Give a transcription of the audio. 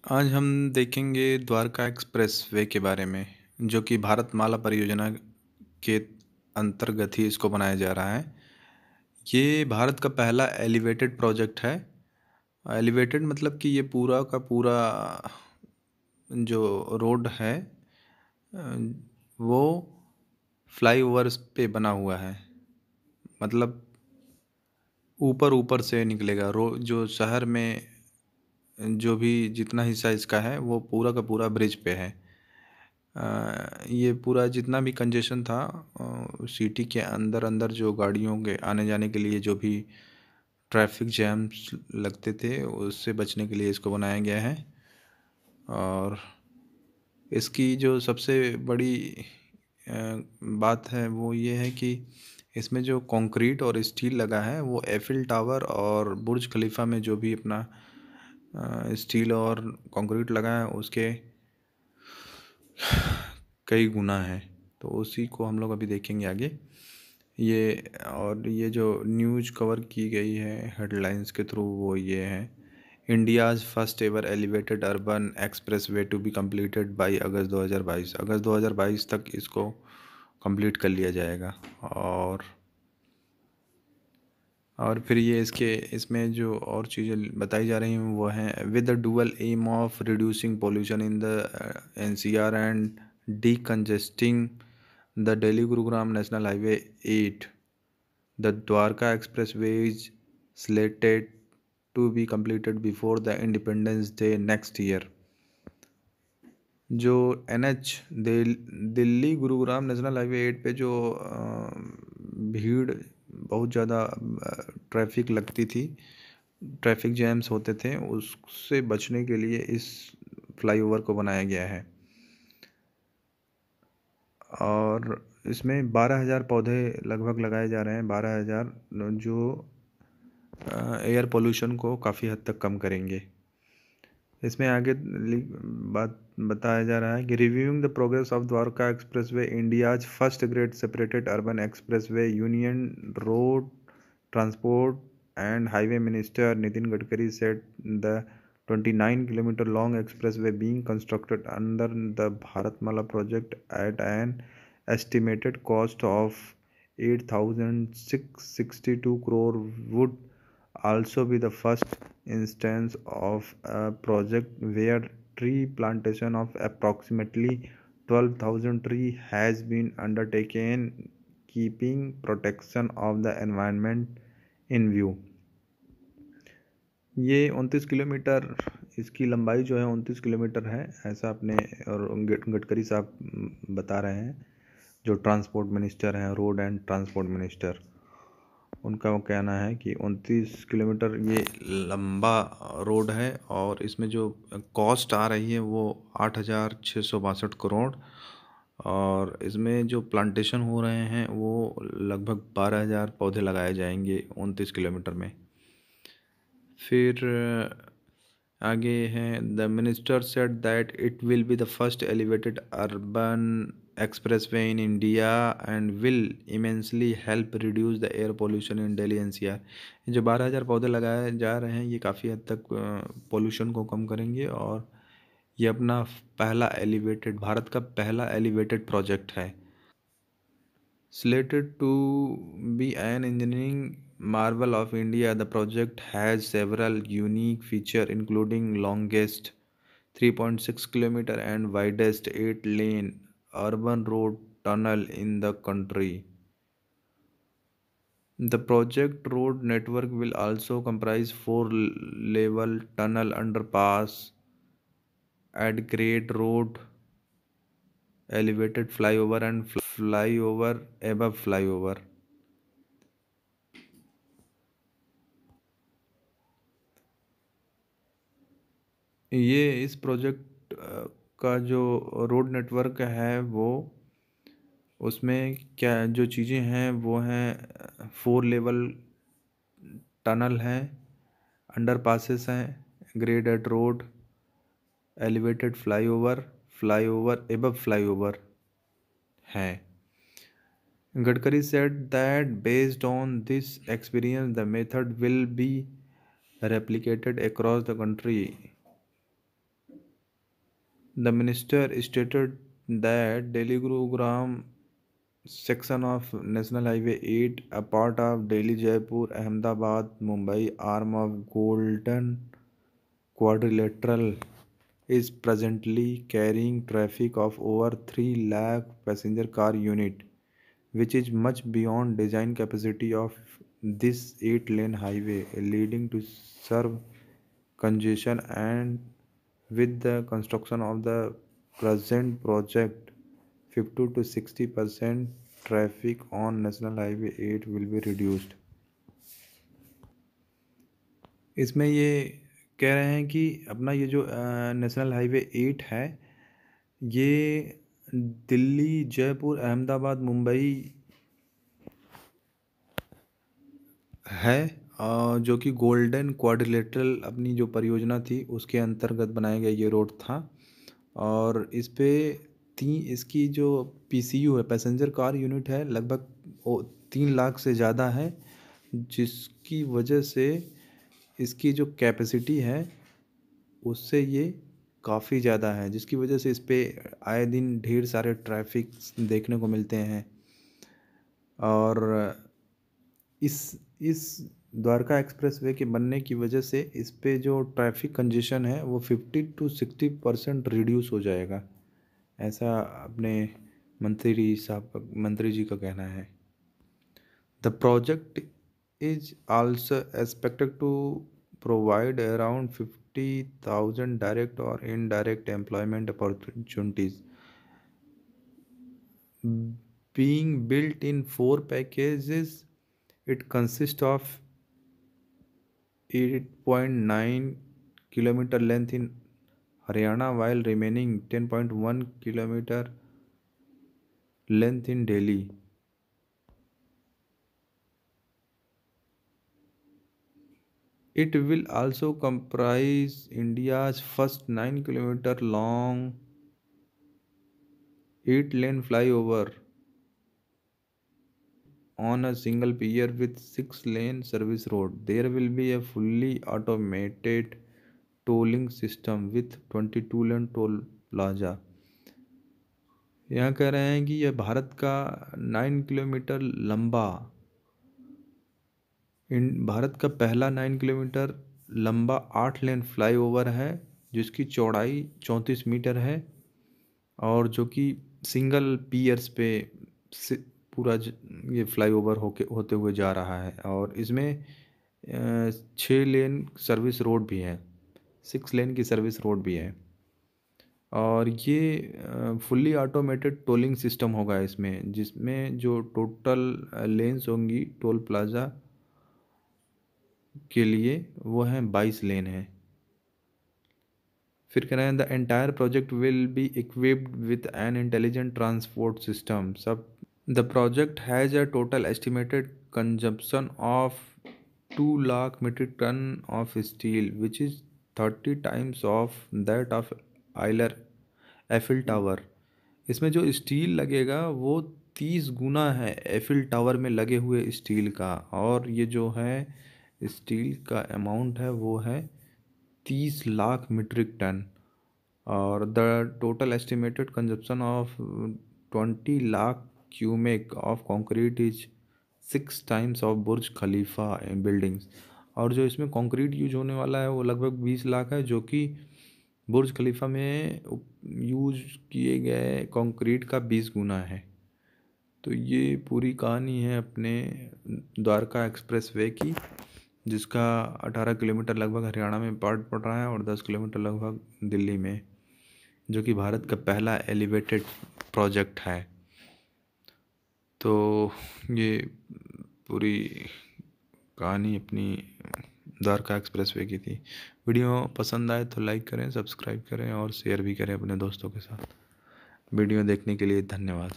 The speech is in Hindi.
आज हम देखेंगे द्वारका एक्सप्रेस वे के बारे में, जो कि भारतमाला परियोजना के अंतर्गत ही इसको बनाया जा रहा है। ये भारत का पहला एलिवेटेड प्रोजेक्ट है। एलिवेटेड मतलब कि ये पूरा का पूरा जो रोड है अ, वो फ्लाईओवर्स पे बना हुआ है। मतलब ऊपर ऊपर से निकलेगा जो शहर में जो भी जितना हिस्सा इसका है वो पूरा का पूरा ब्रिज पे है। ये पूरा जितना भी कंजेशन था सिटी के अंदर अंदर जो गाड़ियों के आने जाने के लिए जो भी ट्रैफिक जैम्स लगते थे उससे बचने के लिए इसको बनाया गया है। और इसकी जो सबसे बड़ी बात है वो ये है कि इसमें जो कंक्रीट और स्टील लगा है वो एफिल टावर और बुर्ज खलीफा में जो भी अपना स्टील और कंक्रीट लगा है उसके कई गुना है। तो उसी को हम लोग अभी देखेंगे आगे। ये जो न्यूज़ कवर की गई है हेडलाइंस के थ्रू वो ये है, India's first ever elevated urban express way to be completed by August 2022। अगस्त 2022 तक इसको कंप्लीट कर लिया जाएगा। और फिर ये इसमें जो और चीज़ें बताई जा रही हैं वो हैं, with the dual aim of reducing pollution in the NCR and decongesting the Delhi Gurugram national highway 8, the Dwarka express way is slated to be completed before the Independence Day next year. जो NH Delhi Gurugram national highway 8 पे जो भीड़ बहुत ज़्यादा ट्रैफिक लगती थी, ट्रैफिक जैम्स होते थे, उससे बचने के लिए इस फ्लाईओवर को बनाया गया है। और इसमें 12,000 पौधे लगभग लगाए जा रहे हैं। 12,000 जो एयर पोल्यूशन को काफ़ी हद तक कम करेंगे। इसमें आगे बात बताया जा रहा है कि reviewing the progress of Dwarka expressway, India's first grade separated urban expressway, union road transport and highway minister Nitin Gadkari said the 29-kilometer long expressway being constructed under the Bharatmala project at an estimated cost of 8,662 crore would also be the first instance of a project where tree plantation of approximately 12,000 trees has been undertaken, keeping protection of the environment in view। ये 29 किलोमीटर इसकी लंबाई जो है 29 किलोमीटर है, ऐसा अपने और गडकरी साहब बता रहे हैं, जो ट्रांसपोर्ट मिनिस्टर हैं, रोड एंड ट्रांसपोर्ट मिनिस्टर। उनका वो कहना है कि 29 किलोमीटर ये लंबा रोड है और इसमें जो कॉस्ट आ रही है वो 8,662 करोड़। और इसमें जो प्लांटेशन हो रहे हैं वो लगभग 12,000 पौधे लगाए जाएंगे 29 किलोमीटर में। फिर आगे हैं, the minister said that it will be the first elevated urban expressway in India and will immensely help reduce the air pollution in Delhi NCR. जो 12,000 पौधे लगाए जा रहे हैं ये काफ़ी हद तक पोल्यूशन को कम करेंगे और ये अपना पहला एलिवेटेड भारत का पहला एलिवेटेड प्रोजेक्ट है। Slated to be an engineering marvel of India, the project has several unique features, including longest 3.6 kilometer and widest 8-lane urban road tunnel in the country. The project road network will also comprise four-level tunnel underpass at grade road, elevated flyover and flyover above flyover। ये इस प्रोजेक्ट का जो रोड नेटवर्क है वो उसमें क्या जो चीज़ें हैं वो हैं, 4 लेवल टनल हैं, अंडर पासेस हैं, graded road, elevated flyover, flyover above flyover हैं। Gadkari said that based on this experience the method will be replicated across the country। The minister stated that Delhi Gurugram section of National Highway 8, a part of Delhi Jaipur Ahmedabad Mumbai arm of Golden Quadrilateral, is presently carrying traffic of over 3 lakh passenger car unit, which is much beyond design capacity of this 8-lane highway, leading to serve congestion. And with the construction of the present project, 50 to 60% traffic on National Highway 8 will be reduced. इसमें ये कह रहे हैं कि अपना ये जो नेशनल हाईवे 8 है, ये दिल्ली जयपुर अहमदाबाद मुंबई है, जो कि गोल्डन क्वाड्रिलेटरल अपनी जो परियोजना थी उसके अंतर्गत बनाया गया ये रोड था। और इस पे इसकी जो पीसीयू है, पैसेंजर कार यूनिट है, लगभग 3 लाख से ज़्यादा है, जिसकी वजह से इसकी जो कैपेसिटी है उससे ये काफ़ी ज़्यादा है, जिसकी वजह से इस पे आए दिन ढेर सारे ट्रैफिक देखने को मिलते हैं। और इस द्वारका एक्सप्रेसवे के बनने की वजह से इस पे जो ट्रैफिक कंजेशन है वो 50 to 60% रिड्यूस हो जाएगा, ऐसा अपने मंत्री जी का कहना है। The project is also expected to provide around 50,000 direct or indirect employment opportunities. Being built in 4 packages, it consists of 8.9 kilometer length in Haryana, while remaining 10.1 kilometer length in Delhi. It will also comprise India's first 9-kilometer long 8-lane flyover on a single pier with 6-lane service road. There will be a fully automated tolling system with 22-lane toll plaza. यहाँ कह रहे हैं कि यह भारत का 9 किलोमीटर लंबा भारत का पहला 9 किलोमीटर लंबा 8-लेन फ्लाईओवर है, जिसकी चौड़ाई 34 मीटर है और जो कि सिंगल पियर्स पे पूरा ये फ्लाईओवर होते हुए जा रहा है। और इसमें 6 लेन सर्विस रोड भी है, 6 लेन की सर्विस रोड भी है। और ये फुल्ली ऑटोमेटेड टोलिंग सिस्टम होगा इसमें, जिसमें जो टोटल लेन्स होंगी टोल प्लाज़ा के लिए वो हैं 22 लेन हैं। फिर कह रहे हैं the entire project will be equipped with an intelligent transport system. सब the project has a total estimated consumption of 2 lakh metric tonne of steel, which is 30 times of that of Eiffel Tower. इसमें जो स्टील लगेगा वो 30 गुना है एफिल टावर में लगे हुए स्टील का, और ये जो है स्टील का अमाउंट है वो है 30 लाख मीट्रिक टन। और the total estimated consumption of 20 lakh cumec of concrete is 6 times of Burj Khalifa in buildings. और जो इसमें कंक्रीट यूज होने वाला है वो लगभग 20 लाख है, जो कि बुर्ज खलीफा में यूज किए गए कंक्रीट का 20 गुना है। तो ये पूरी कहानी है अपने द्वारका एक्सप्रेसवे की, जिसका 18 किलोमीटर लगभग हरियाणा में पार्ट पड़ रहा है और 10 किलोमीटर लगभग दिल्ली में, जो कि भारत का पहला एलिवेटेड प्रोजेक्ट है। तो ये पूरी कहानी अपनी द्वारका एक्सप्रेसवे की थी। वीडियो पसंद आए तो लाइक करें, सब्सक्राइब करें और शेयर भी करें अपने दोस्तों के साथ। वीडियो देखने के लिए धन्यवाद।